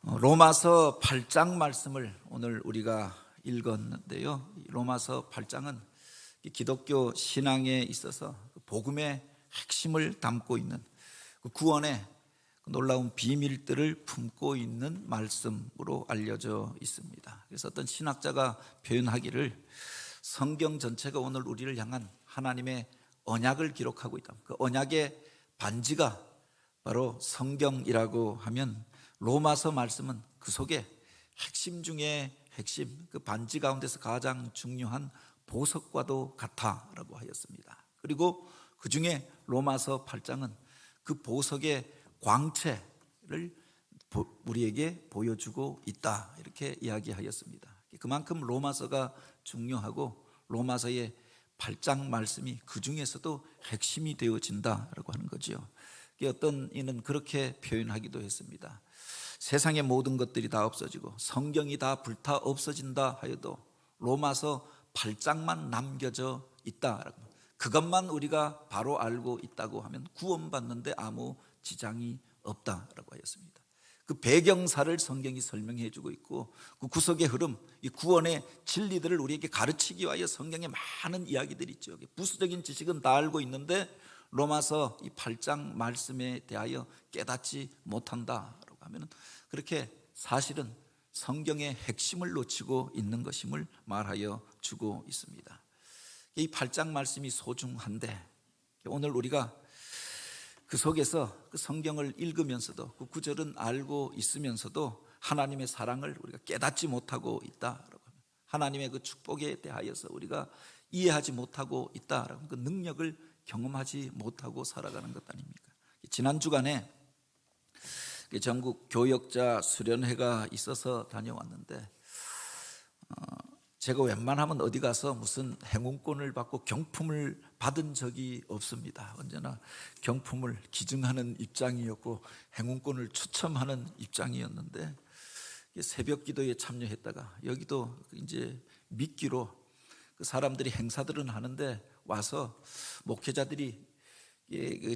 로마서 8장 말씀을 오늘 우리가 읽었는데요. 로마서 8장은 기독교 신앙에 있어서 복음의 핵심을 담고 있는 구원의 놀라운 비밀들을 품고 있는 말씀으로 알려져 있습니다. 그래서 어떤 신학자가 표현하기를 성경 전체가 오늘 우리를 향한 하나님의 언약을 기록하고 있다. 그 언약의 반지가 바로 성경이라고 하면 로마서 말씀은 그 속에 핵심 중에 핵심, 그 반지 가운데서 가장 중요한 보석과도 같다라고 하였습니다. 그리고 그 중에 로마서 8장은 그 보석의 광채를 우리에게 보여주고 있다, 이렇게 이야기하였습니다. 그만큼 로마서가 중요하고 로마서의 8장 말씀이 그 중에서도 핵심이 되어진다라고 하는 거죠. 어떤 이는 그렇게 표현하기도 했습니다. 세상의 모든 것들이 다 없어지고 성경이 다 불타 없어진다 하여도 로마서 8장만 남겨져 있다, 그것만 우리가 바로 알고 있다고 하면 구원받는데 아무 지장이 없다라고 하였습니다. 그 배경사를 성경이 설명해 주고 있고 그 구속의 흐름, 이 구원의 진리들을 우리에게 가르치기 위하여 성경에 많은 이야기들이 있죠. 부수적인 지식은 다 알고 있는데 로마서 이 8장 말씀에 대하여 깨닫지 못한다라고 하면 그렇게 사실은 성경의 핵심을 놓치고 있는 것임을 말하여 주고 있습니다. 이 8장 말씀이 소중한데 오늘 우리가 그 속에서 그 성경을 읽으면서도 그 구절은 알고 있으면서도 하나님의 사랑을 우리가 깨닫지 못하고 있다라고 합니다. 하나님의 그 축복에 대하여서 우리가 이해하지 못하고 있다라고, 그 능력을 경험하지 못하고 살아가는 것 아닙니까? 지난 주간에 전국 교역자 수련회가 있어서 다녀왔는데 제가 웬만하면 어디 가서 무슨 행운권을 받고 경품을 받은 적이 없습니다. 언제나 경품을 기증하는 입장이었고 행운권을 추첨하는 입장이었는데 새벽 기도에 참여했다가 여기도 이제 미끼로 그 사람들이 행사들은 하는데 와서 목회자들이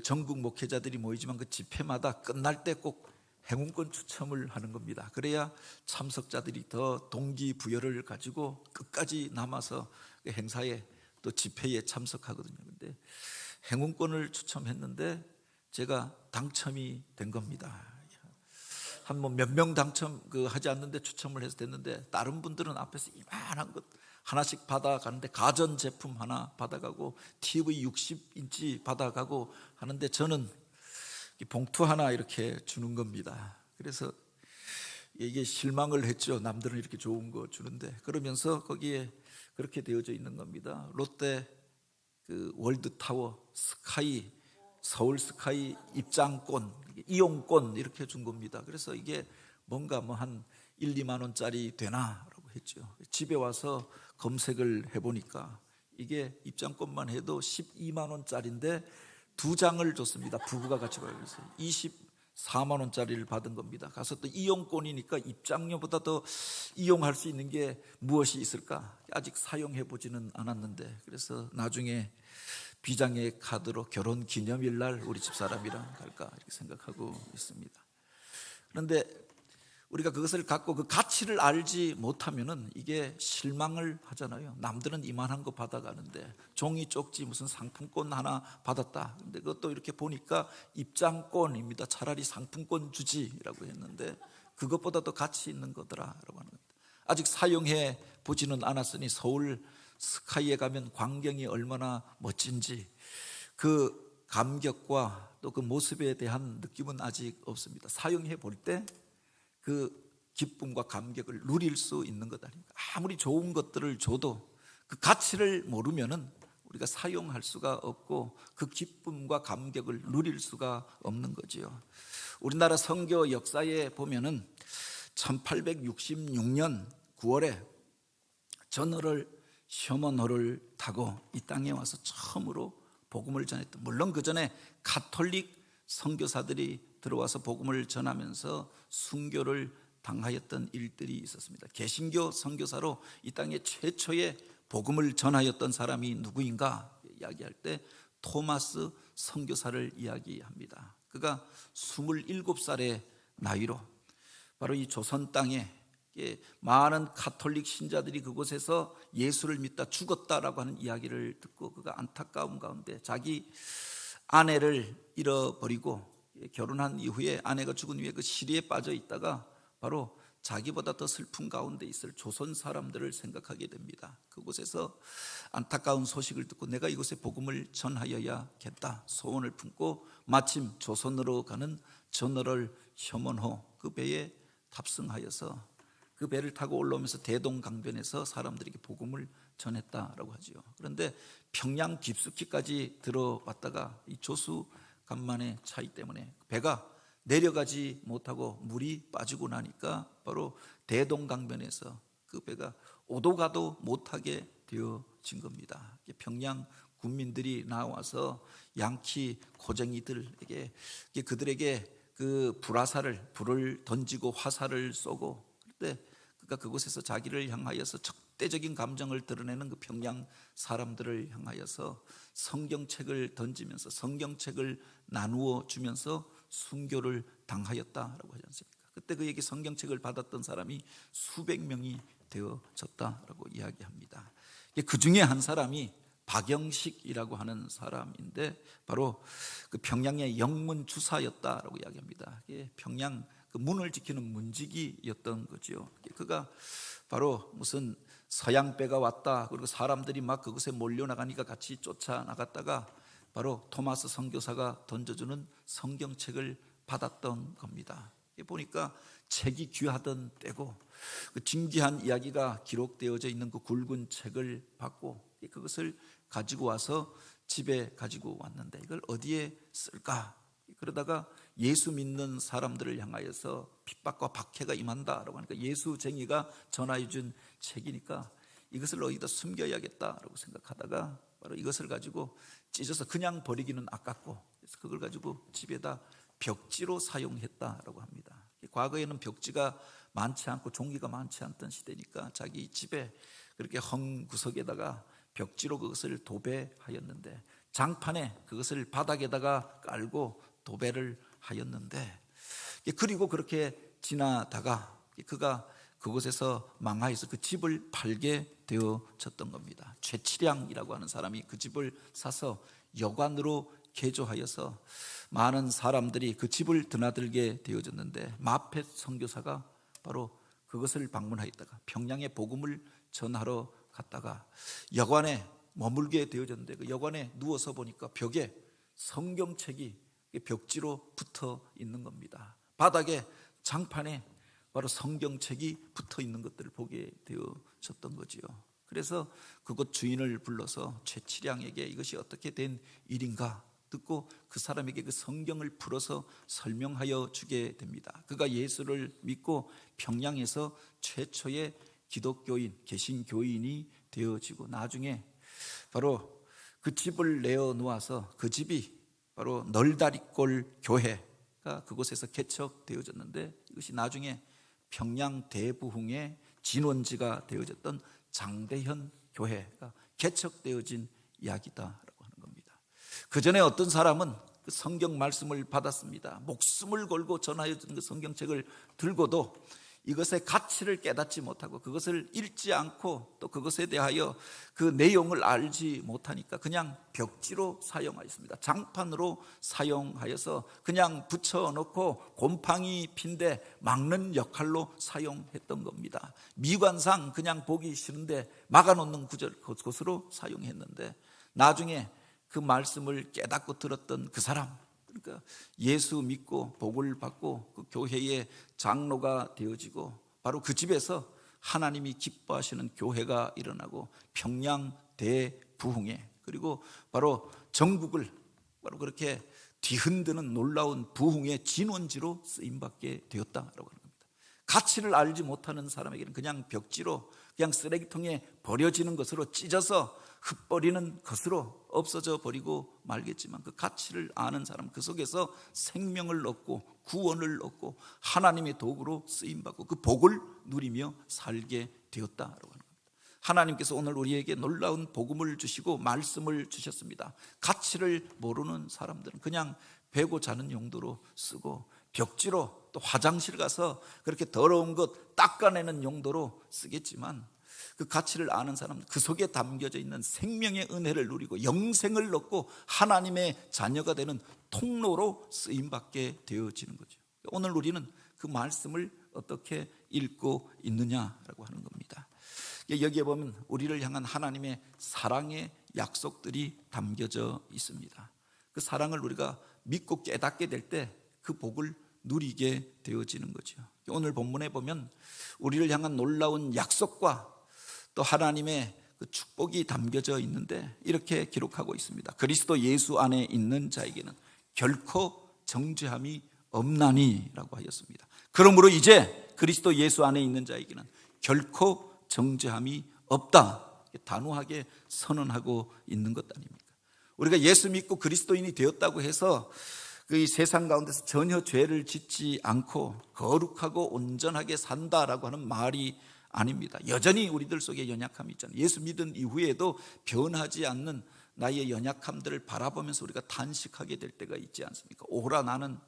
전국 목회자들이 모이지만 그 집회마다 끝날 때 꼭 행운권 추첨을 하는 겁니다. 그래야 참석자들이 더 동기부여를 가지고 끝까지 남아서 그 행사에 또 집회에 참석하거든요. 근데 행운권을 추첨했는데 제가 당첨이 된 겁니다. 한 몇 명 당첨 하지 않는데 추첨을 해서 됐는데 다른 분들은 앞에서 이만한 것 하나씩 받아가는데 가전제품 하나 받아가고 TV 60인치 받아가고 하는데 저는 봉투 하나 이렇게 주는 겁니다. 그래서 이게 실망을 했죠. 남들은 이렇게 좋은 거 주는데. 그러면서 거기에 그렇게 되어져 있는 겁니다. 롯데 그 월드타워 스카이, 서울 스카이 입장권, 이용권 이렇게 준 겁니다. 그래서 이게 뭔가 한 1, 2만 원짜리 되나라고 했죠. 집에 와서 검색을 해보니까 이게 입장권만 해도 12만 원짜리인데 2장을 줬습니다. 부부가 같이 가요. 그래서 24만 원짜리를 받은 겁니다. 가서 또 이용권이니까 입장료보다 더 이용할 수 있는 게 무엇이 있을까? 아직 사용해 보지는 않았는데 그래서 나중에 비장의 카드로 결혼 기념일 날 우리 집사람이랑 갈까 이렇게 생각하고 있습니다. 그런데 우리가 그것을 갖고 그 가치를 알지 못하면은 이게 실망을 하잖아요. 남들은 이만한 거 받아가는데 종이 쪽지 무슨 상품권 하나 받았다. 근데 그것도 이렇게 보니까 입장권입니다. 차라리 상품권 주지라고 했는데 그것보다 더 가치 있는 거더라라고 하는 겁니다. 아직 사용해 보지는 않았으니 서울 스카이에 가면 광경이 얼마나 멋진지 그 감격과 또 그 모습에 대한 느낌은 아직 없습니다. 사용해 볼 때 그 기쁨과 감격을 누릴 수 있는 것 아닙니까? 아무리 좋은 것들을 줘도 그 가치를 모르면은 우리가 사용할 수가 없고 그 기쁨과 감격을 누릴 수가 없는 거지요. 우리나라 선교 역사에 보면은 1866년 9월에 전어를 셔먼호를 타고 이 땅에 와서 처음으로 복음을 전했던, 물론 그 전에 가톨릭 선교사들이 들어와서 복음을 전하면서 순교를 당하였던 일들이 있었습니다. 개신교 선교사로 이 땅에 최초의 복음을 전하였던 사람이 누구인가 이야기할 때 토마스 선교사를 이야기합니다. 그가 27살의 나이로 바로 이 조선 땅에 많은 가톨릭 신자들이 그곳에서 예수를 믿다 죽었다라고 하는 이야기를 듣고 그가 안타까움 가운데 자기 아내를 잃어버리고 결혼한 이후에 아내가 죽은 후에 그 시리에 빠져 있다가 바로 자기보다 더 슬픈 가운데 있을 조선 사람들을 생각하게 됩니다. 그곳에서 안타까운 소식을 듣고 내가 이곳에 복음을 전하여야겠다 소원을 품고 마침 조선으로 가는 저너럴 셔먼호 그 배에 탑승하여서 그 배를 타고 올라오면서 대동강변에서 사람들에게 복음을 전했다라고 하죠. 그런데 평양 깊숙이까지 들어왔다가 이 조수 간만의 차이 때문에 배가 내려가지 못하고 물이 빠지고 나니까 바로 대동강변에서 그 배가 오도 가도 못하게 되어진 겁니다. 평양 군민들이 나와서 양키 고쟁이들에게 그들에게 그 불을 던지고 화살을 쏘고 그때 그가 그곳에서 자기를 향하여서 적대적인 감정을 드러내는 그 평양 사람들을 향하여서 성경책을 던지면서 성경책을 나누어 주면서 순교를 당하였다라고 하지 않습니까? 그때 그에게 성경책을 받았던 사람이 수백 명이 되어졌다라고 이야기합니다. 그 중에 한 사람이 박영식이라고 하는 사람인데 바로 그 평양의 영문 주사였다라고 이야기합니다. 평양 그 문을 지키는 문지기였던 거죠. 그가 바로 무슨 서양배가 왔다 그리고 사람들이 막 그곳에 몰려나가니까 같이 쫓아나갔다가 바로 토마스 선교사가 던져주는 성경책을 받았던 겁니다. 보니까 책이 귀하던 때고 그 진귀한 이야기가 기록되어져 있는 그 굵은 책을 받고 그것을 가지고 와서 집에 가지고 왔는데 이걸 어디에 쓸까? 그러다가 예수 믿는 사람들을 향하여서 핍박과 박해가 임한다라고 하니까 예수쟁이가 전하여 준 책이니까 이것을 어디다 숨겨야겠다라고 생각하다가 바로 이것을 가지고 찢어서 그냥 버리기는 아깝고 그래서 그걸 가지고 집에다 벽지로 사용했다라고 합니다. 과거에는 벽지가 많지 않고 종이가 많지 않던 시대니까 자기 집에 그렇게 헝 구석에다가 벽지로 그것을 도배하였는데 장판에 그것을 바닥에다가 깔고 도배를 하였는데 그리고 그렇게 지나다가 그가 그곳에서 망하여서 그 집을 팔게 되어졌던 겁니다. 최치량이라고 하는 사람이 그 집을 사서 여관으로 개조하여서 많은 사람들이 그 집을 드나들게 되어졌는데 마펫 선교사가 바로 그것을 방문하였다가 평양에 복음을 전하러 갔다가 여관에 머물게 되어졌는데 그 여관에 누워서 보니까 벽에 성경책이 벽지로 붙어 있는 겁니다. 바닥에 장판에 바로 성경책이 붙어 있는 것들을 보게 되어졌던 거지요. 그래서 그곳 주인을 불러서 최치량에게 이것이 어떻게 된 일인가 듣고 그 사람에게 그 성경을 풀어서 설명하여 주게 됩니다. 그가 예수를 믿고 평양에서 최초의 기독교인, 개신교인이 되어지고 나중에 바로 그 집을 내어놓아서 그 집이 바로 널다리골 교회가 그곳에서 개척되어졌는데 이것이 나중에 평양 대부흥의 진원지가 되어졌던 장대현 교회가 개척되어진 이야기다라고 하는 겁니다. 그 전에 어떤 사람은 그 성경 말씀을 받았습니다. 목숨을 걸고 전하여 주는 그 성경책을 들고도 이것의 가치를 깨닫지 못하고 그것을 읽지 않고 또 그것에 대하여 그 내용을 알지 못하니까 그냥 벽지로 사용하였습니다. 장판으로 사용하여서 그냥 붙여놓고 곰팡이 핀데 막는 역할로 사용했던 겁니다. 미관상 그냥 보기 싫은데 막아놓는 곳으로 사용했는데 나중에 그 말씀을 깨닫고 들었던 그 사람, 그러니까 예수 믿고 복을 받고 그 교회의 장로가 되어지고 바로 그 집에서 하나님이 기뻐하시는 교회가 일어나고 평양 대부흥에 그리고 바로 전국을 바로 그렇게 뒤흔드는 놀라운 부흥의 진원지로 쓰임받게 되었다라고 하는 겁니다. 가치를 알지 못하는 사람에게는 그냥 벽지로 그냥 쓰레기통에 버려지는 것으로 찢어서 흩버리는 것으로 없어져 버리고 말겠지만 그 가치를 아는 사람, 그 속에서 생명을 얻고 구원을 얻고 하나님의 도구로 쓰임받고 그 복을 누리며 살게 되었다라고 하는 겁니다. 하나님께서 오늘 우리에게 놀라운 복음을 주시고 말씀을 주셨습니다. 가치를 모르는 사람들은 그냥 베고 자는 용도로 쓰고 벽지로 또 화장실 가서 그렇게 더러운 것 닦아내는 용도로 쓰겠지만, 그 가치를 아는 사람은 그 속에 담겨져 있는 생명의 은혜를 누리고 영생을 얻고 하나님의 자녀가 되는 통로로 쓰임받게 되어지는 거죠. 오늘 우리는 그 말씀을 어떻게 읽고 있느냐라고 하는 겁니다. 여기에 보면 우리를 향한 하나님의 사랑의 약속들이 담겨져 있습니다. 그 사랑을 우리가 믿고 깨닫게 될 때 그 복을 누리게 되어지는 거죠. 오늘 본문에 보면 우리를 향한 놀라운 약속과 또 하나님의 그 축복이 담겨져 있는데 이렇게 기록하고 있습니다. 그리스도 예수 안에 있는 자에게는 결코 정죄함이 없나니 라고 하였습니다. 그러므로 이제 그리스도 예수 안에 있는 자에게는 결코 정죄함이 없다, 단호하게 선언하고 있는 것 아닙니까? 우리가 예수 믿고 그리스도인이 되었다고 해서 그 세상 가운데서 전혀 죄를 짓지 않고 거룩하고 온전하게 산다라고 하는 말이 아닙니다. 여전히 우리들 속에 연약함이 있잖아요. 예수 믿은 이후에도 변하지 않는 나의 연약함들을 바라보면서 우리가 탄식하게 될 때가 있지 않습니까? 오호라 나는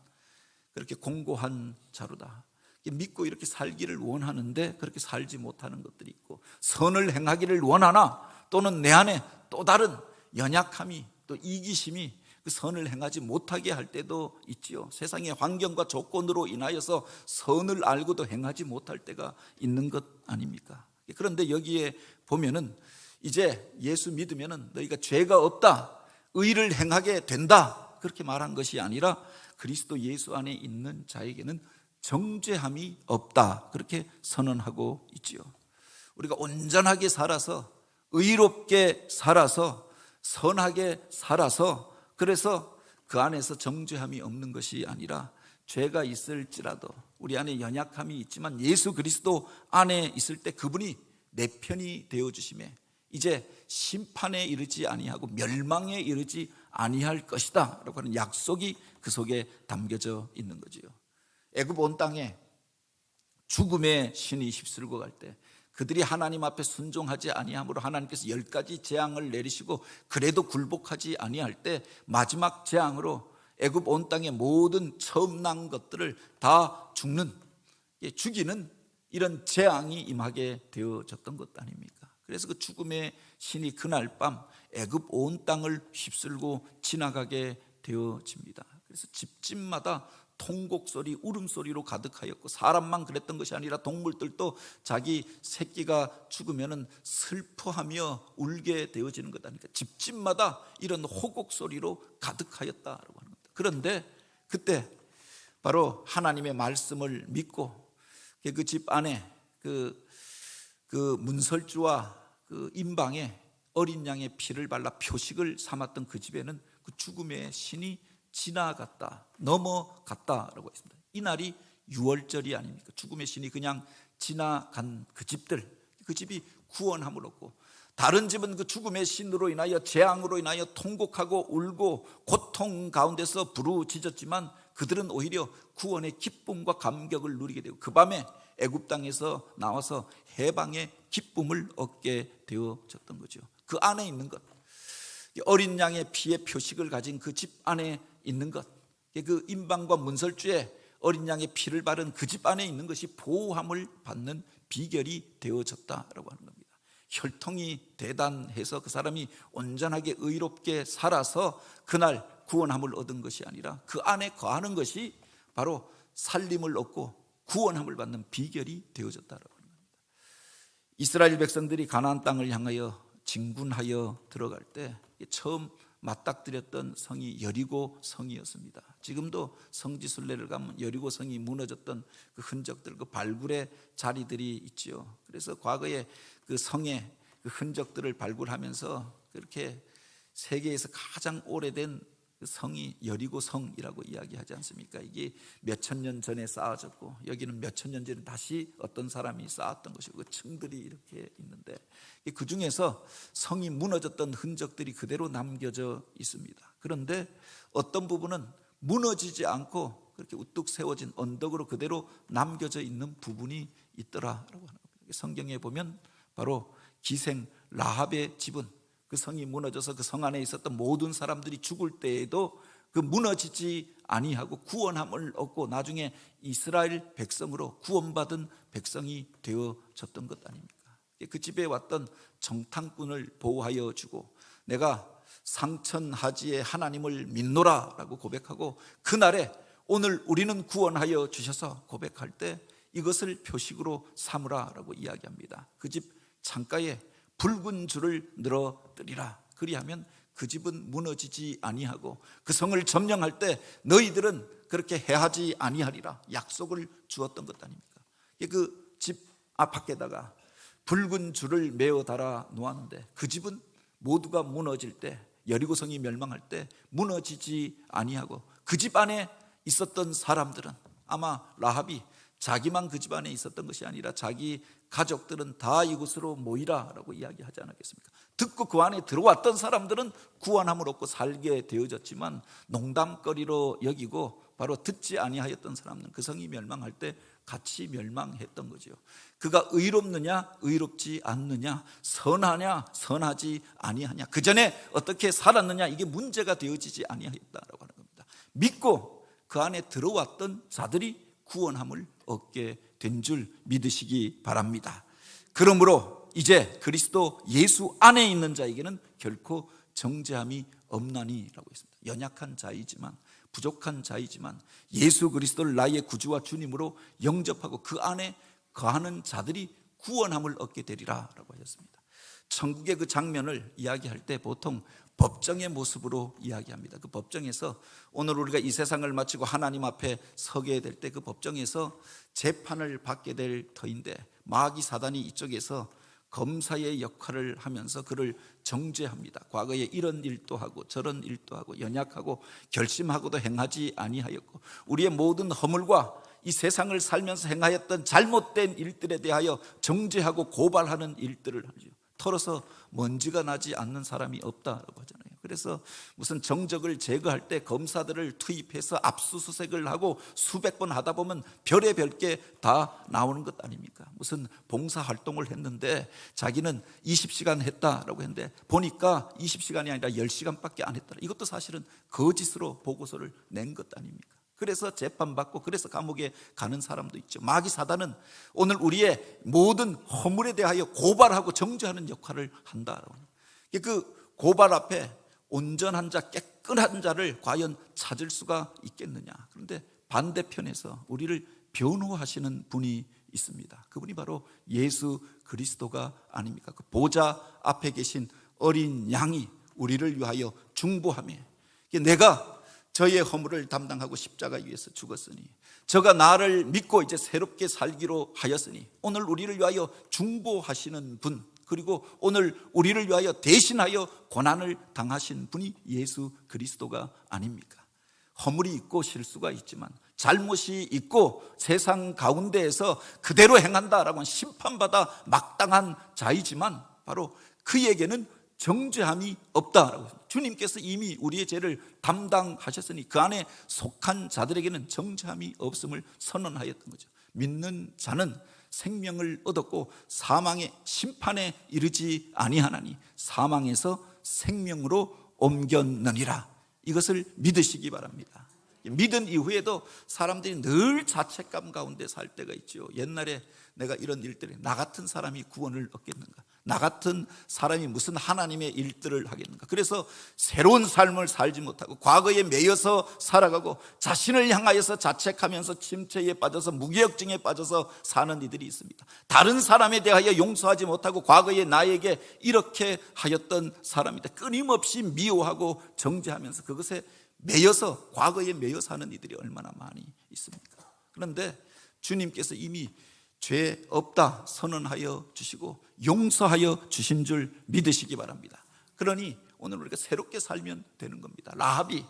그렇게 공고한 자루다. 믿고 이렇게 살기를 원하는데 그렇게 살지 못하는 것들이 있고, 선을 행하기를 원하나 또는 내 안에 또 다른 연약함이 또 이기심이 그 선을 행하지 못하게 할 때도 있지요. 세상의 환경과 조건으로 인하여서 선을 알고도 행하지 못할 때가 있는 것 아닙니까? 그런데 여기에 보면은 이제 예수 믿으면은 너희가 죄가 없다, 의를 행하게 된다, 그렇게 말한 것이 아니라 그리스도 예수 안에 있는 자에게는 정죄함이 없다, 그렇게 선언하고 있지요. 우리가 온전하게 살아서 의롭게 살아서 선하게 살아서 그래서 그 안에서 정죄함이 없는 것이 아니라 죄가 있을지라도 우리 안에 연약함이 있지만 예수 그리스도 안에 있을 때 그분이 내 편이 되어주심에 이제 심판에 이르지 아니하고 멸망에 이르지 아니할 것이다 라고 하는 약속이 그 속에 담겨져 있는 거지요. 애굽 온 땅에 죽음의 신이 휩쓸고 갈 때 그들이 하나님 앞에 순종하지 아니함으로 하나님께서 10가지 재앙을 내리시고 그래도 굴복하지 아니할 때 마지막 재앙으로 애굽 온 땅의 모든 처음 난 것들을 다 죽이는 이런 재앙이 임하게 되어졌던 것 아닙니까? 그래서 그 죽음의 신이 그날 밤 애굽 온 땅을 휩쓸고 지나가게 되어집니다. 그래서 집집마다 통곡소리, 울음소리로 가득하였고 사람만 그랬던 것이 아니라 동물들도 자기 새끼가 죽으면 슬퍼하며 울게 되어지는 것 아닙니까? 집집마다 이런 호곡소리로 가득하였다라고 하는 겁니다. 그런데 그때 바로 하나님의 말씀을 믿고 그 집 안에 그 문설주와 그 임방에 어린 양의 피를 발라 표식을 삼았던 그 집에는 그 죽음의 신이 지나갔다, 넘어갔다라고 했습니다. 이 날이 유월절이 아닙니까? 죽음의 신이 그냥 지나간 그 집들, 그 집이 구원함을 얻고, 다른 집은 그 죽음의 신으로 인하여 재앙으로 인하여 통곡하고 울고 고통 가운데서 부르짖었지만 그들은 오히려 구원의 기쁨과 감격을 누리게 되고 그 밤에 애굽 땅에서 나와서 해방의 기쁨을 얻게 되어졌던 거죠. 그 안에 있는 것, 어린 양의 피의 표식을 가진 그 집 안에 있는 것, 그 임방과 문설주에 어린 양의 피를 바른 그 집 안에 있는 것이 보호함을 받는 비결이 되어졌다라고 하는 겁니다. 혈통이 대단해서 그 사람이 온전하게 의롭게 살아서 그날 구원함을 얻은 것이 아니라 그 안에 거하는 것이 바로 살림을 얻고 구원함을 받는 비결이 되어졌다라고 하는 겁니다. 이스라엘 백성들이 가나안 땅을 향하여 진군하여 들어갈 때 처음 맞닥뜨렸던 성이 여리고 성이었습니다. 지금도 성지순례를 가면 여리고 성이 무너졌던 그 흔적들, 그 발굴의 자리들이 있지요. 그래서 과거에 그 성의 그 흔적들을 발굴하면서 그렇게 세계에서 가장 오래된 그 성이 여리고 성이라고 이야기하지 않습니까? 이게 몇천 년 전에 쌓아졌고 여기는 몇천 년 전에 다시 어떤 사람이 쌓았던 것이고 그 층들이 이렇게 있는데 그 중에서 성이 무너졌던 흔적들이 그대로 남겨져 있습니다. 그런데 어떤 부분은 무너지지 않고 그렇게 우뚝 세워진 언덕으로 그대로 남겨져 있는 부분이 있더라라고 하는 겁니다. 성경에 보면 바로 기생 라합의 집은 그 성이 무너져서 그 성 안에 있었던 모든 사람들이 죽을 때에도 그 무너지지 아니하고 구원함을 얻고 나중에 이스라엘 백성으로 구원받은 백성이 되어졌던 것 아닙니까? 그 집에 왔던 정탐꾼을 보호하여 주고 내가 상천하지의 하나님을 믿노라 라고 고백하고 그날에 오늘 우리는 구원하여 주셔서 고백할 때 이것을 표식으로 삼으라 라고 이야기합니다. 그 집 창가에 붉은 줄을 늘어뜨리라. 그리하면 그 집은 무너지지 아니하고 그 성을 점령할 때 너희들은 그렇게 해하지 아니하리라 약속을 주었던 것 아닙니까? 그 집 앞밖에다가 붉은 줄을 메어 달아 놓았는데 그 집은 모두가 무너질 때 여리고성이 멸망할 때 무너지지 아니하고 그 집 안에 있었던 사람들은 아마 라합이 자기만 그 집 안에 있었던 것이 아니라 자기 가족들은 다 이곳으로 모이라 라고 이야기하지 않았겠습니까? 듣고 그 안에 들어왔던 사람들은 구원함을 얻고 살게 되어졌지만 농담거리로 여기고 바로 듣지 아니하였던 사람들은 그 성이 멸망할 때 같이 멸망했던 거죠. 그가 의롭느냐 의롭지 않느냐, 선하냐 선하지 아니하냐, 그 전에 어떻게 살았느냐, 이게 문제가 되어지지 아니하였다라고 하는 겁니다. 믿고 그 안에 들어왔던 자들이 구원함을 얻게 된 줄 믿으시기 바랍니다. 그러므로 이제 그리스도 예수 안에 있는 자에게는 결코 정죄함이 없나니라고 했습니다. 연약한 자이지만 부족한 자이지만 예수 그리스도를 나의 구주와 주님으로 영접하고 그 안에 거하는 자들이 구원함을 얻게 되리라 라고 하셨습니다. 천국의 그 장면을 이야기할 때 보통 법정의 모습으로 이야기합니다. 그 법정에서 오늘 우리가 이 세상을 마치고 하나님 앞에 서게 될 때 그 법정에서 재판을 받게 될 터인데 마귀 사단이 이쪽에서 검사의 역할을 하면서 그를 정죄합니다. 과거에 이런 일도 하고 저런 일도 하고 연약하고 결심하고도 행하지 아니하였고 우리의 모든 허물과 이 세상을 살면서 행하였던 잘못된 일들에 대하여 정죄하고 고발하는 일들을 하죠. 털어서 먼지가 나지 않는 사람이 없다라고 하잖아요. 그래서 무슨 정적을 제거할 때 검사들을 투입해서 압수수색을 하고 수백 번 하다 보면 별의별 게 다 나오는 것 아닙니까? 무슨 봉사활동을 했는데 자기는 20시간 했다라고 했는데 보니까 20시간이 아니라 10시간밖에 안 했다. 이것도 사실은 거짓으로 보고서를 낸 것 아닙니까? 그래서 재판받고 그래서 감옥에 가는 사람도 있죠. 마귀 사단은 오늘 우리의 모든 허물에 대하여 고발하고 정죄하는 역할을 한다라고. 그 고발 앞에 온전한 자, 깨끗한 자를 과연 찾을 수가 있겠느냐? 그런데 반대편에서 우리를 변호하시는 분이 있습니다. 그분이 바로 예수 그리스도가 아닙니까? 그 보좌 앞에 계신 어린 양이 우리를 위하여 중보하며 내가 저의 허물을 담당하고 십자가 위에서 죽었으니 저가 나를 믿고 이제 새롭게 살기로 하였으니 오늘 우리를 위하여 중보하시는 분, 그리고 오늘 우리를 위하여 대신하여 고난을 당하신 분이 예수 그리스도가 아닙니까? 허물이 있고 실수가 있지만 잘못이 있고 세상 가운데에서 그대로 행한다라고는 심판받아 마땅한 자이지만 바로 그에게는 정죄함이 없다라고. 주님께서 이미 우리의 죄를 담당하셨으니 그 안에 속한 자들에게는 정죄함이 없음을 선언하였던 거죠. 믿는 자는 생명을 얻었고 사망의 심판에 이르지 아니하나니 사망에서 생명으로 옮겼느니라. 이것을 믿으시기 바랍니다. 믿은 이후에도 사람들이 늘 자책감 가운데 살 때가 있죠. 옛날에 내가 이런 일들에 나 같은 사람이 구원을 얻겠는가, 나 같은 사람이 무슨 하나님의 일들을 하겠는가. 그래서 새로운 삶을 살지 못하고 과거에 매여서 살아가고 자신을 향하여서 자책하면서 침체에 빠져서 무기력증에 빠져서 사는 이들이 있습니다. 다른 사람에 대하여 용서하지 못하고 과거에 나에게 이렇게 하였던 사람이다 끊임없이 미워하고 정죄하면서 그것에 매여서 과거에 매여 사는 이들이 얼마나 많이 있습니까? 그런데 주님께서 이미 죄 없다 선언하여 주시고 용서하여 주신 줄 믿으시기 바랍니다. 그러니 오늘 우리가 새롭게 살면 되는 겁니다. 라합이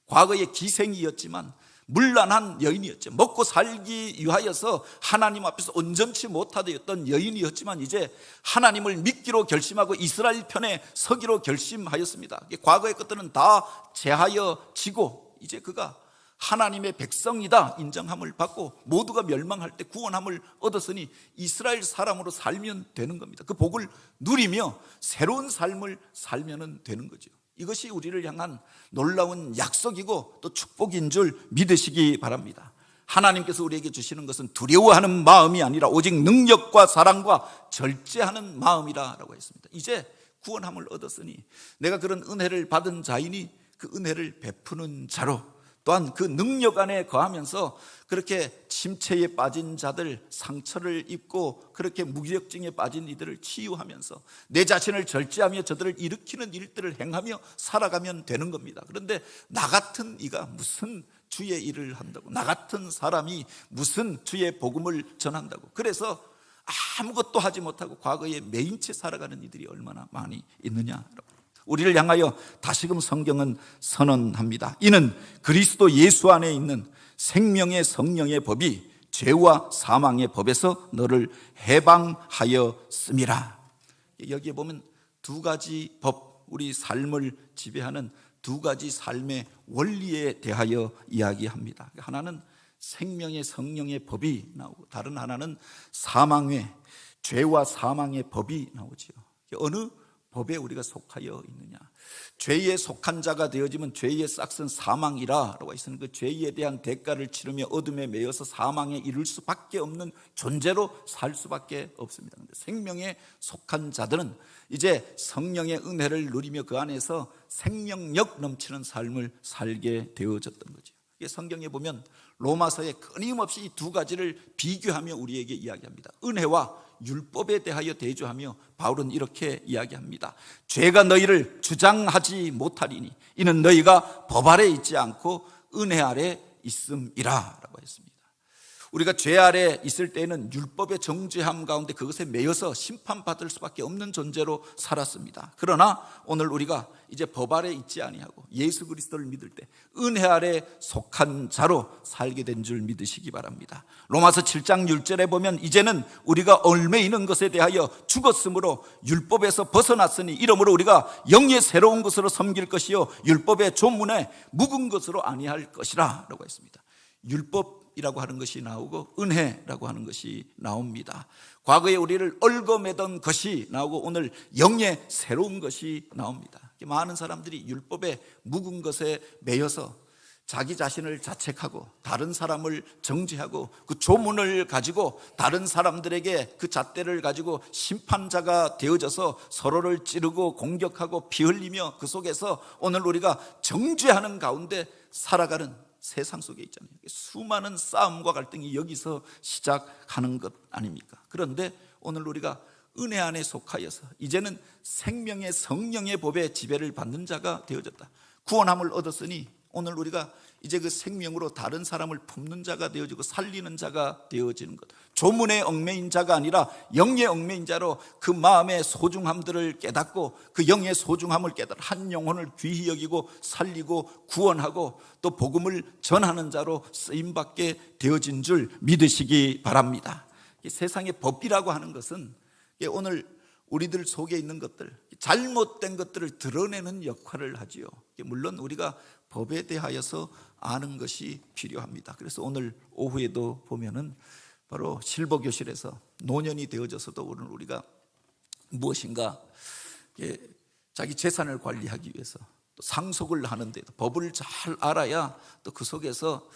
과거에 기생이었지만 문란한 여인이었죠. 먹고 살기 위하여서 하나님 앞에서 온전치 못하던 여인이었지만 이제 하나님을 믿기로 결심하고 이스라엘 편에 서기로 결심하였습니다. 과거의 것들은 다 제하여 지고 이제 그가 하나님의 백성이다 인정함을 받고 모두가 멸망할 때 구원함을 얻었으니 이스라엘 사람으로 살면 되는 겁니다. 그 복을 누리며 새로운 삶을 살면 되는 거죠. 이것이 우리를 향한 놀라운 약속이고 또 축복인 줄 믿으시기 바랍니다. 하나님께서 우리에게 주시는 것은 두려워하는 마음이 아니라 오직 능력과 사랑과 절제하는 마음이라고 했습니다. 이제 구원함을 얻었으니 내가 그런 은혜를 받은 자이니 그 은혜를 베푸는 자로, 또한 그 능력 안에 거하면서 그렇게 침체에 빠진 자들, 상처를 입고 그렇게 무기력증에 빠진 이들을 치유하면서 내 자신을 절제하며 저들을 일으키는 일들을 행하며 살아가면 되는 겁니다. 그런데 나 같은 이가 무슨 주의 일을 한다고, 나 같은 사람이 무슨 주의 복음을 전한다고, 그래서 아무것도 하지 못하고 과거에 매인채 살아가는 이들이 얼마나 많이 있느냐. 우리를 향하여 다시금 성경은 선언합니다. 이는 그리스도 예수 안에 있는 생명의 성령의 법이 죄와 사망의 법에서 너를 해방하였음이라. 여기에 보면 두 가지 법, 우리 삶을 지배하는 두 가지 삶의 원리에 대하여 이야기합니다. 하나는 생명의 성령의 법이 나오고 다른 하나는 사망의, 죄와 사망의 법이 나오지요. 어느 법에 우리가 속하여 있느냐. 죄에 속한 자가 되어지면 죄의 싹은 사망이라고 했으니 그 죄에 대한 대가를 치르며 어둠에 매여서 사망에 이를 수밖에 없는 존재로 살 수밖에 없습니다. 그런데 생명에 속한 자들은 이제 성령의 은혜를 누리며 그 안에서 생명력 넘치는 삶을 살게 되어졌던 거죠. 성경에 보면 로마서에 끊임없이 이 두 가지를 비교하며 우리에게 이야기합니다. 은혜와 율법에 대하여 대조하며 바울은 이렇게 이야기합니다. 죄가 너희를 주장하지 못하리니 이는 너희가 법 아래 있지 않고 은혜 아래 있음이라 라고 했습니다. 우리가 죄 아래 있을 때에는 율법의 정죄함 가운데 그것에 매여서 심판받을 수밖에 없는 존재로 살았습니다. 그러나 오늘 우리가 이제 법 아래 있지 아니하고 예수 그리스도를 믿을 때 은혜 아래 속한 자로 살게 된 줄 믿으시기 바랍니다. 로마서 7장 6절에 보면 이제는 우리가 얽매이는 것에 대하여 죽었으므로 율법에서 벗어났으니 이러므로 우리가 영의 새로운 것으로 섬길 것이요 율법의 조문에 묵은 것으로 아니할 것이라 라고 했습니다. 율법이라고 하는 것이 나오고 은혜라고 하는 것이 나옵니다. 과거에 우리를 얽어매던 것이 나오고 오늘 영의 새로운 것이 나옵니다. 많은 사람들이 율법에 묵은 것에 매여서 자기 자신을 자책하고 다른 사람을 정죄하고 그 조문을 가지고 다른 사람들에게 그 잣대를 가지고 심판자가 되어져서 서로를 찌르고 공격하고 피 흘리며 그 속에서 오늘 우리가 정죄하는 가운데 살아가는 세상 속에 있잖아요. 수많은 싸움과 갈등이 여기서 시작하는 것 아닙니까? 그런데 오늘 우리가 은혜 안에 속하여서 이제는 생명의 성령의 법에 지배를 받는 자가 되어졌다. 구원함을 얻었으니 오늘 우리가 이제 그 생명으로 다른 사람을 품는 자가 되어지고 살리는 자가 되어지는 것. 조문의 얽매인 자가 아니라 영의 얽매인 자로 그 마음의 소중함들을 깨닫고 그 영의 소중함을 깨달아 한 영혼을 귀히 여기고 살리고 구원하고 또 복음을 전하는 자로 쓰임받게 되어진 줄 믿으시기 바랍니다. 세상의 법이라고 하는 것은 오늘 우리들 속에 있는 것들, 잘못된 것들을 드러내는 역할을 하지요. 물론 우리가 법에 대하여서 아는 것이 필요합니다. 그래서 오늘 오후에도 보면은 바로 실버교실에서 노년이 되어져서도 오늘 우리가 무엇인가 자기 재산을 관리하기 위해서 또 상속을 하는데 법을 잘 알아야 또 그 속에서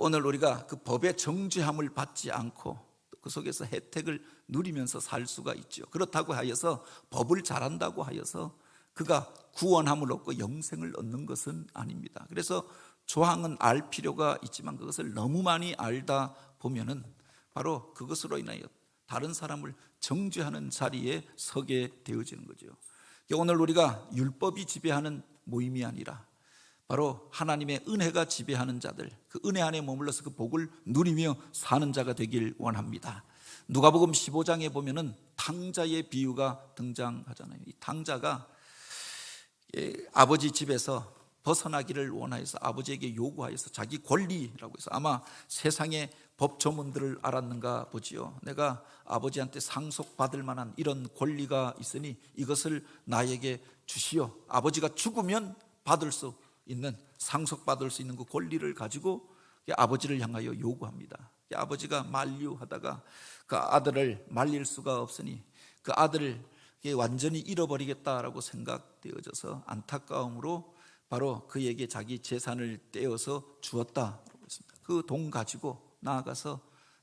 오늘 우리가 그 법의 정죄함을 받지 않고 그 속에서 혜택을 누리면서 살 수가 있죠. 그렇다고 하여서 법을 잘한다고 하여서 그가 구원함을 얻고 영생을 얻는 것은 아닙니다. 그래서 조항은 알 필요가 있지만 그것을 너무 많이 알다 보면은 바로 그것으로 인하여 다른 사람을 정죄하는 자리에 서게 되어지는 거죠. 오늘 우리가 율법이 지배하는 모임이 아니라 바로 하나님의 은혜가 지배하는 자들, 그 은혜 안에 머물러서 그 복을 누리며 사는 자가 되길 원합니다. 누가복음 15장에 보면은 탕자의 비유가 등장하잖아요. 이 탕자가 아버지 집에서 벗어나기를 원하여서 아버지에게 요구하여서 자기 권리라고 해서 아마 세상의 법 조문들을 알았는가 보지요. 내가 아버지한테 상속받을 만한 이런 권리가 있으니 이것을 나에게 주시오. 아버지가 죽으면 받을 수 있는, 상속받을 수 있는 그 권리를 가지고 아버지를 향하여 요구합니다. 아버지가 만류하다가 그 아들을 말릴 수가 없으니 그 아들을 그게 완전히 잃어버리겠다라고 생각되어져서 안타까움으로 바로 그에게 자기 재산을 떼어서 주었다라고 했습니다. 그 돈 가지고 나아가서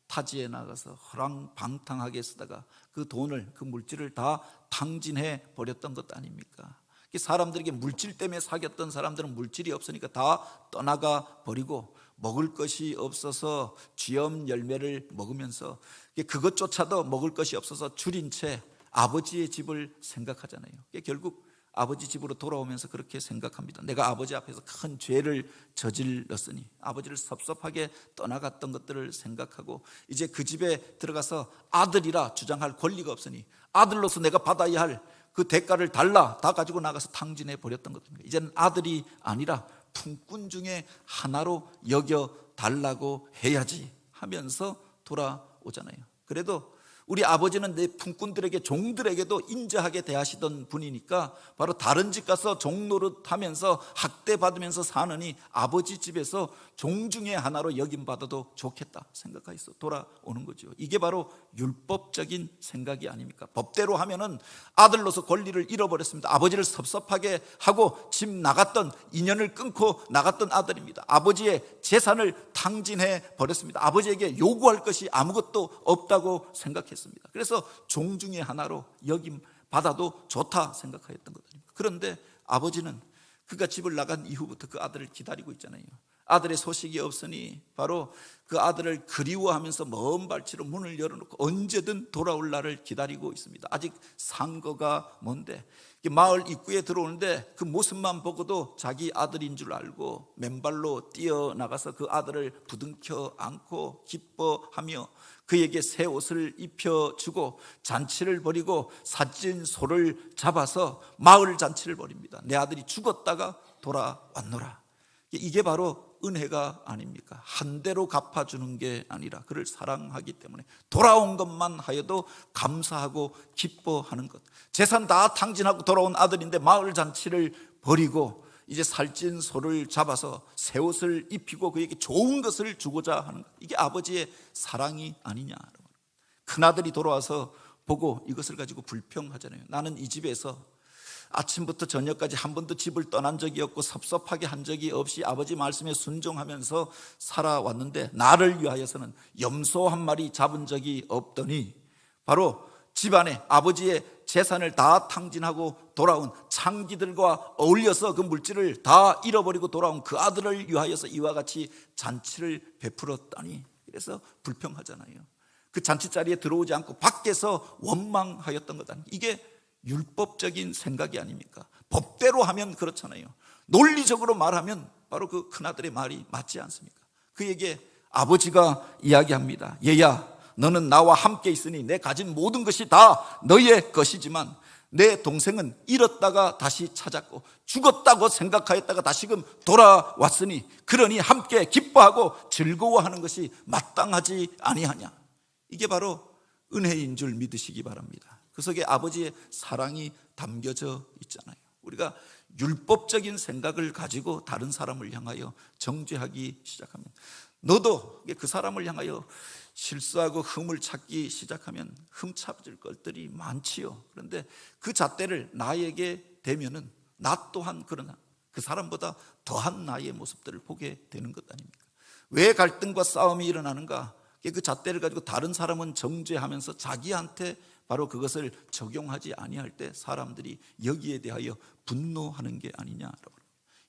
타지에 나가서 허랑방탕하게 쓰다가 그 돈을, 그 물질을 다 탕진해 버렸던 것 아닙니까? 사람들에게 물질 때문에 사귀었던 사람들은 물질이 없으니까 다 떠나가 버리고 먹을 것이 없어서 쥐엄 열매를 먹으면서 그것조차도 먹을 것이 없어서 줄인 채 아버지의 집을 생각하잖아요. 결국 아버지 집으로 돌아오면서 그렇게 생각합니다. 내가 아버지 앞에서 큰 죄를 저질렀으니, 아버지를 섭섭하게 떠나갔던 것들을 생각하고 이제 그 집에 들어가서 아들이라 주장할 권리가 없으니 아들로서 내가 받아야 할 그 대가를 달라 다 가지고 나가서 탕진해 버렸던 것입니다. 이제는 아들이 아니라 품꾼 중에 하나로 여겨달라고 해야지 하면서 돌아오잖아요. 그래도 우리 아버지는 내 품꾼들에게, 종들에게도 인자하게 대하시던 분이니까 바로 다른 집 가서 종노릇하면서 학대받으면서 사느니 아버지 집에서 종 중에 하나로 여김받아도 좋겠다 생각해서 돌아오는 거죠. 이게 바로 율법적인 생각이 아닙니까? 법대로 하면은 아들로서 권리를 잃어버렸습니다. 아버지를 섭섭하게 하고 집 나갔던, 인연을 끊고 나갔던 아들입니다. 아버지의 재산을 탕진해 버렸습니다. 아버지에게 요구할 것이 아무것도 없다고 생각했습니다. 그래서 종 중에 하나로 여김 받아도 좋다 생각하였던 것 아닙니까? 그런데 아버지는 그가 집을 나간 이후부터 그 아들을 기다리고 있잖아요. 아들의 소식이 없으니 바로 그 아들을 그리워하면서 먼 발치로 문을 열어놓고 언제든 돌아올 날을 기다리고 있습니다. 아직 상거가 먼데 마을 입구에 들어오는데 그 모습만 보고도 자기 아들인 줄 알고 맨발로 뛰어나가서 그 아들을 부둥켜 안고 기뻐하며 그에게 새 옷을 입혀주고 잔치를 벌이고 살찐 소를 잡아서 마을 잔치를 벌입니다. 내 아들이 죽었다가 돌아왔노라. 이게 바로 은혜가 아닙니까? 한 대로 갚아주는 게 아니라 그를 사랑하기 때문에 돌아온 것만 하여도 감사하고 기뻐하는 것. 재산 다 탕진하고 돌아온 아들인데 마을 잔치를 벌이고 이제 살찐 소를 잡아서 새 옷을 입히고 그에게 좋은 것을 주고자 하는 것. 이게 아버지의 사랑이 아니냐. 큰아들이 돌아와서 보고 이것을 가지고 불평하잖아요. 나는 이 집에서 아침부터 저녁까지 한 번도 집을 떠난 적이 없고 섭섭하게 한 적이 없이 아버지 말씀에 순종하면서 살아왔는데 나를 위하여서는 염소 한 마리 잡은 적이 없더니 바로 집안에 아버지의 재산을 다 탕진하고 돌아온 창기들과 어울려서 그 물질을 다 잃어버리고 돌아온 그 아들을 위하여서 이와 같이 잔치를 베풀었다니. 그래서 불평하잖아요. 그 잔치자리에 들어오지 않고 밖에서 원망하였던 것 아닙니까? 이게 율법적인 생각이 아닙니까? 법대로 하면 그렇잖아요. 논리적으로 말하면 바로 그 큰아들의 말이 맞지 않습니까? 그에게 아버지가 이야기합니다. 얘야, 너는 나와 함께 있으니 내 가진 모든 것이 다 너의 것이지만 내 동생은 잃었다가 다시 찾았고 죽었다고 생각하였다가 다시금 돌아왔으니 그러니 함께 기뻐하고 즐거워하는 것이 마땅하지 아니하냐. 이게 바로 은혜인 줄 믿으시기 바랍니다. 그 속에 아버지의 사랑이 담겨져 있잖아요. 우리가 율법적인 생각을 가지고 다른 사람을 향하여 정죄하기 시작하면, 너도 그 사람을 향하여 실수하고 흠을 찾기 시작하면 흠잡을 것들이 많지요. 그런데 그 잣대를 나에게 대면은 나 또한 그러나 그 사람보다 더한 나의 모습들을 보게 되는 것 아닙니까? 왜 갈등과 싸움이 일어나는가? 그 잣대를 가지고 다른 사람은 정죄하면서 자기한테 바로 그것을 적용하지 아니할 때 사람들이 여기에 대하여 분노하는 게 아니냐.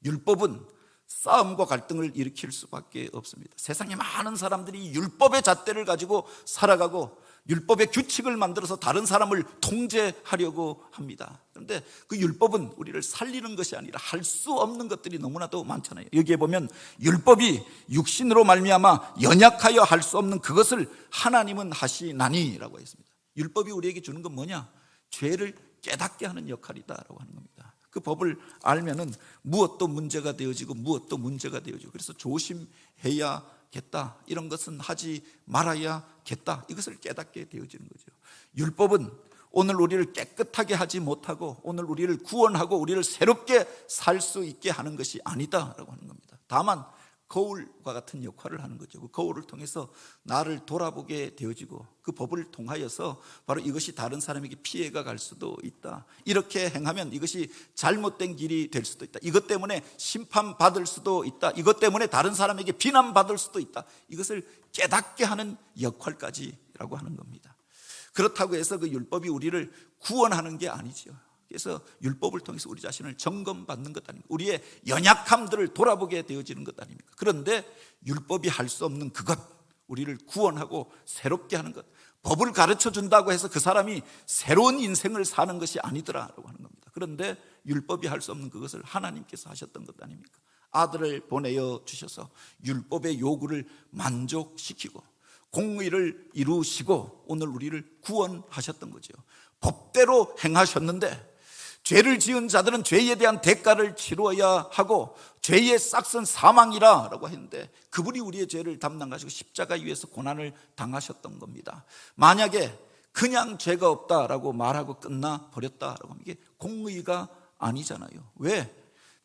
율법은 싸움과 갈등을 일으킬 수밖에 없습니다. 세상에 많은 사람들이 율법의 잣대를 가지고 살아가고 율법의 규칙을 만들어서 다른 사람을 통제하려고 합니다. 그런데 그 율법은 우리를 살리는 것이 아니라 할 수 없는 것들이 너무나도 많잖아요. 여기에 보면 율법이 육신으로 말미암아 연약하여 할 수 없는 그것을 하나님은 하시나니라고 했습니다. 율법이 우리에게 주는 건 뭐냐? 죄를 깨닫게 하는 역할이다라고 하는 겁니다. 그 법을 알면은 무엇도 문제가 되어지고 무엇도 문제가 되어지고, 그래서 조심해야겠다, 이런 것은 하지 말아야겠다, 이것을 깨닫게 되어지는 거죠. 율법은 오늘 우리를 깨끗하게 하지 못하고 오늘 우리를 구원하고 우리를 새롭게 살 수 있게 하는 것이 아니다라고 하는 겁니다. 다만 거울과 같은 역할을 하는 거죠. 그 거울을 통해서 나를 돌아보게 되어지고 그 법을 통하여서 바로 이것이 다른 사람에게 피해가 갈 수도 있다. 이렇게 행하면 이것이 잘못된 길이 될 수도 있다. 이것 때문에 심판받을 수도 있다. 이것 때문에 다른 사람에게 비난받을 수도 있다. 이것을 깨닫게 하는 역할까지라고 하는 겁니다. 그렇다고 해서 그 율법이 우리를 구원하는 게 아니죠. 그래서 율법을 통해서 우리 자신을 점검받는 것 아닙니까? 우리의 연약함들을 돌아보게 되어지는 것 아닙니까? 그런데 율법이 할 수 없는 그것, 우리를 구원하고 새롭게 하는 것, 법을 가르쳐 준다고 해서 그 사람이 새로운 인생을 사는 것이 아니더라라고 하는 겁니다. 그런데 율법이 할 수 없는 그것을 하나님께서 하셨던 것 아닙니까? 아들을 보내어 주셔서 율법의 요구를 만족시키고 공의를 이루시고 오늘 우리를 구원하셨던 거죠. 법대로 행하셨는데 죄를 지은 자들은 죄에 대한 대가를 치루어야 하고 죄의 싹은 사망이라 라고 했는데 그분이 우리의 죄를 담당하시고 십자가 위에서 고난을 당하셨던 겁니다. 만약에 그냥 죄가 없다라고 말하고 끝나 버렸다라고 하면 이게 공의가 아니잖아요. 왜?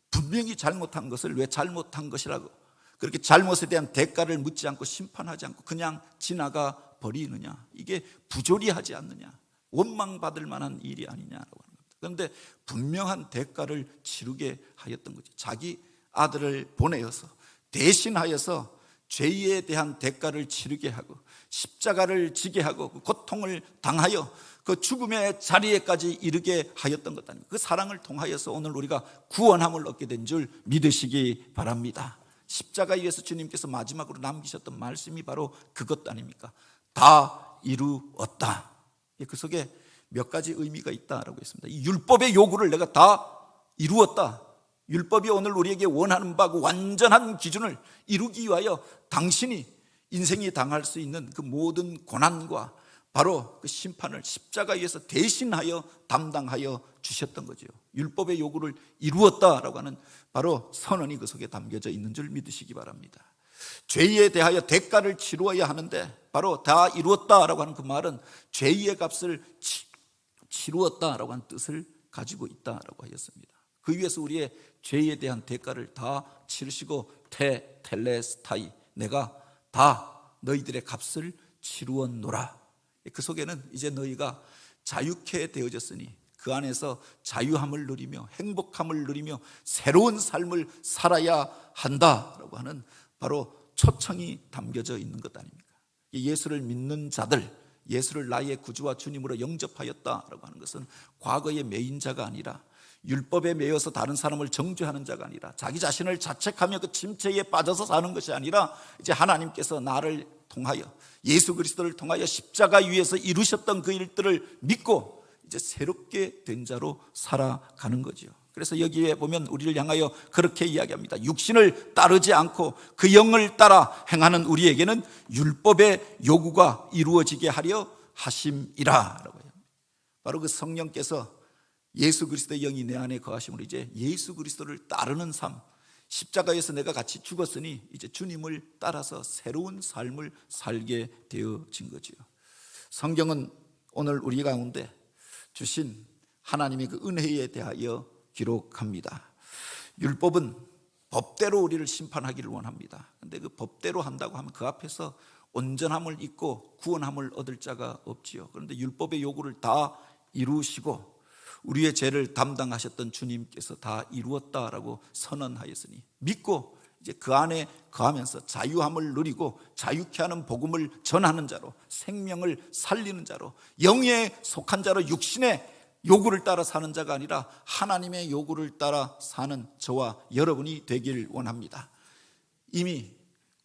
분명히 잘못한 것을 왜 잘못한 것이라고 그렇게 잘못에 대한 대가를 묻지 않고 심판하지 않고 그냥 지나가 버리느냐, 이게 부조리하지 않느냐, 원망받을 만한 일이 아니냐라고 하는 겁니다. 그런데 분명한 대가를 치르게 하였던 거죠. 자기 아들을 보내어서 대신하여서 죄에 대한 대가를 치르게 하고 십자가를 지게 하고 그 고통을 당하여 그 죽음의 자리에까지 이르게 하였던 것 아닙니까? 그 사랑을 통하여서 오늘 우리가 구원함을 얻게 된 줄 믿으시기 바랍니다. 십자가 위에서 주님께서 마지막으로 남기셨던 말씀이 바로 그것 아닙니까? 다 이루었다. 그 속에 몇 가지 의미가 있다라고 했습니다. 이 율법의 요구를 내가 다 이루었다. 율법이 오늘 우리에게 원하는 바고 완전한 기준을 이루기 위하여 당신이 인생이 당할 수 있는 그 모든 고난과 바로 그 심판을 십자가 위에서 대신하여 담당하여 주셨던 거죠. 율법의 요구를 이루었다라고 하는 바로 선언이 그 속에 담겨져 있는 줄 믿으시기 바랍니다. 죄에 대하여 대가를 치루어야 하는데 바로 다 이루었다라고 하는 그 말은 죄의 값을 치루었다라고 하는 뜻을 가지고 있다라고 하였습니다. 그 위에서 우리의 죄에 대한 대가를 다 치르시고 텔레스타이, 내가 다 너희들의 값을 치루었노라. 그 속에는 이제 너희가 자유케 되어졌으니 그 안에서 자유함을 누리며 행복함을 누리며 새로운 삶을 살아야 한다라고 하는 바로 초청이 담겨져 있는 것 아닙니까? 예수를 믿는 자들, 예수를 나의 구주와 주님으로 영접하였다라고 하는 것은 과거의 매인자가 아니라 율법에 매여서 다른 사람을 정죄하는 자가 아니라 자기 자신을 자책하며 그 침체에 빠져서 사는 것이 아니라 이제 하나님께서 나를 통하여 예수 그리스도를 통하여 십자가 위에서 이루셨던 그 일들을 믿고 이제 새롭게 된 자로 살아가는 거죠. 그래서 여기에 보면 우리를 향하여 그렇게 이야기합니다. 육신을 따르지 않고 그 영을 따라 행하는 우리에게는 율법의 요구가 이루어지게 하려 하심이라 라고 합니다. 바로 그 성령께서 예수 그리스도의 영이 내 안에 거하심으로 이제 예수 그리스도를 따르는 삶, 십자가에서 내가 같이 죽었으니 이제 주님을 따라서 새로운 삶을 살게 되어진 거지요. 성경은 오늘 우리 가운데 주신 하나님의 그 은혜에 대하여 기록합니다. 율법은 법대로 우리를 심판하기를 원합니다. 그런데 그 법대로 한다고 하면 그 앞에서 온전함을 잊고 구원함을 얻을 자가 없지요. 그런데 율법의 요구를 다 이루시고 우리의 죄를 담당하셨던 주님께서 다 이루었다라고 선언하였으니 믿고 이제 그 안에 거하면서 자유함을 누리고 자유케 하는 복음을 전하는 자로, 생명을 살리는 자로, 영에 속한 자로, 육신의 요구를 따라 사는 자가 아니라 하나님의 요구를 따라 사는 저와 여러분이 되길 원합니다. 이미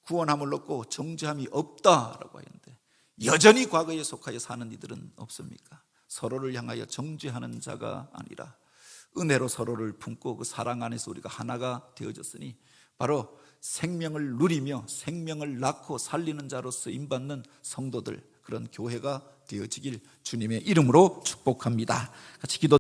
구원함을 얻고 정죄함이 없다라고 하는데 여전히 과거에 속하여 사는 이들은 없습니까? 서로를 향하여 정죄하는 자가 아니라 은혜로 서로를 품고 그 사랑 안에서 우리가 하나가 되어졌으니 바로 생명을 누리며 생명을 낳고 살리는 자로 쓰임받는 성도들, 그런 교회가 되어지길 주님의 이름으로 축복합니다. 같이 기도